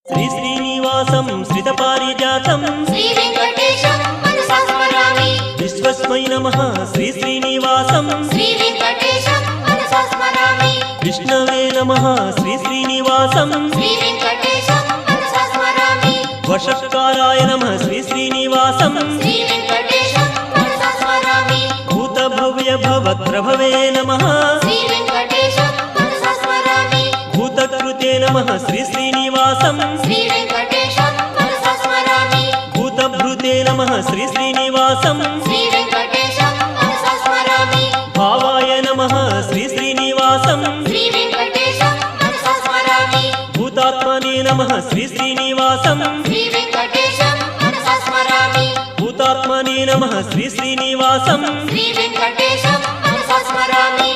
श्री श्रीनिवासं श्रितपारिजातं श्री वेंकटेशं मनसा स्मरामि। विश्वस्मै नमः श्री श्रीनिवासं श्री वेंकटेशं मनसा स्मरामि। विष्णवे नमः श्री श्रीनिवासं श्री वेंकटेशं मनसा स्मरामि। वषट्काराय नमः श्री श्रीनिवासं श्री वेंकटेशं मनसा स्मरामि। भूतभव्य भवत्प्रभवे नमः श्री वेंकटेशं मनसा स्मरामि। भूतकृते नमः श्री श्रीनिवासं श्री वेंकटेशं मनसा स्मरामि। भूतभृते नमः श्री श्रीनिवासं श्री वेंकटेशं मनसा स्मरामि। भावाय नमः श्री श्रीनिवासं श्री वेंकटेशं मनसा स्मरामि। भूतात्मने नमः श्री श्रीनिवासं श्री वेंकटेशं मनसा स्मरामि। भूतात्मने नमः श्री श्रीनिवासं श्री वेंकटेशं मनसा स्मरामि।